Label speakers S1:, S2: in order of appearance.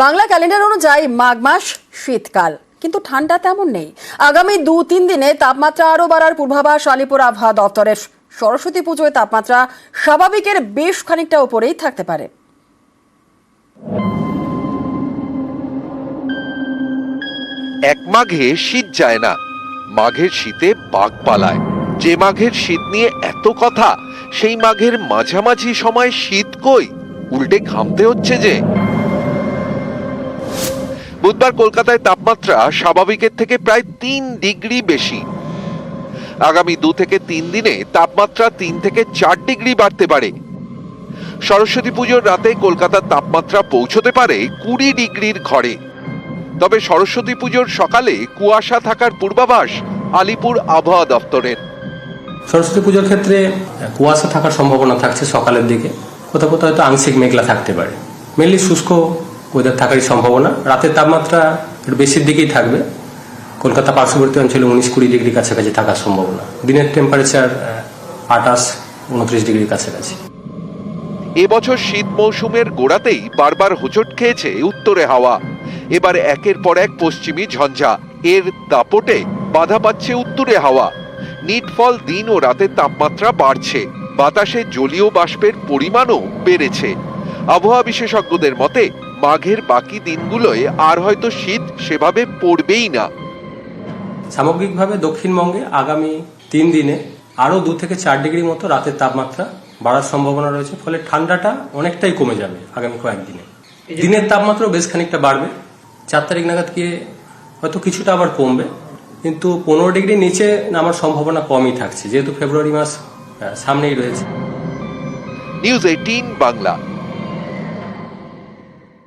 S1: Bangla calendar অনুযায়ী মাঘ মাস শীতকাল, কিন্তু ঠান্ডা তেমন নেই। আগামী 2-3 দিনে তাপমাত্রা আরো বাড়ার পূর্বাভাস আলিপুর আবহাওয়া দপ্তরের। সরস্বতী পুজোয় তাপমাত্রা স্বাভাবিকের বেশ খানিকটা উপরেই থাকতে পারে।
S2: এক মাঘে শীত যায় না, মাঘের শীতে বাঘ পালায়। যে মাঘের শীত নিয়ে এত কথা, সেই মাঘের মাঝামাঝি সময় শীত কই, উল্টে ঘামতে হচ্ছে যে। বুধবার কলকাতায় তাপমাত্রা স্বাভাবিকের থেকে প্রায় 3 ডিগ্রি বেশি। আগামী 2 থেকে 3 দিনে তাপমাত্রা 3 থেকে 4 ডিগ্রি বাড়তে পারে। সরস্বতী পুজোর রাতে কলকাতার তাপমাত্রা পৌঁছতে পারে 20 ডিগ্রির ঘরে। তবে সরস্বতী পুজোর সকালে কুয়াশা থাকার পূর্বাভাস আলিপুর আবহাওয়া দপ্তরের।
S3: সরস্বতী পুজোর ক্ষেত্রে কুয়াশা থাকার সম্ভাবনা থাকছে সকালের দিকে, কোথাও কোথাও হয়তো আংশিক মেঘলা থাকতে পারে। মেনলি শুষ্ক ওয়েদার থাকারই সম্ভাবনা। রাতের তাপমাত্রা একটু বেশির দিকেই থাকবে। কলকাতা পার্শ্ববর্তী অঞ্চলে 19-20 ডিগ্রি কাছাকাছি থাকার সম্ভাবনা। দিনের টেম্পারেচার 28-29 ডিগ্রির কাছাকাছি।
S2: এবছর শীত মৌসুমের গোড়াতেই বারবার হোঁচট খেয়েছে উত্তরে হাওয়া। এবার একের পর এক পশ্চিমী ঝঞ্ঝা, এর দাপটে বাধা পাচ্ছে উত্তরে হাওয়া। নিটফল দিন ও রাতের তাপমাত্রা বাড়ছে, বাতাসে জলীয় বাষ্পের পরিমাণও বেড়েছে। আবহাওয়া বিশেষজ্ঞদের মতে মাঘের বাকি দিনগুলোয় আর হয়তো শীত সেভাবে পড়বেই না।
S3: সামগ্রিকভাবে দক্ষিণবঙ্গে আগামী 3 দিনে আরও 2 থেকে 4 ডিগ্রি মতো রাতের তাপমাত্রা বাড়ার সম্ভাবনা রয়েছে। ফলে ঠান্ডাটা অনেকটাই কমে যাবে আগামী কয়েকদিনে। দিনের তাপমাত্রা বেশ খানিকটা বাড়বে। 4 তারিখ নাগাদ গিয়ে হয়তো কিছুটা আবার কমবে, কিন্তু 15 ডিগ্রি নিচে নামার সম্ভাবনা কমই থাকছে, যেহেতু ফেব্রুয়ারি মাস সামনেই রয়েছে।
S2: নিউজ 18 বাংলা।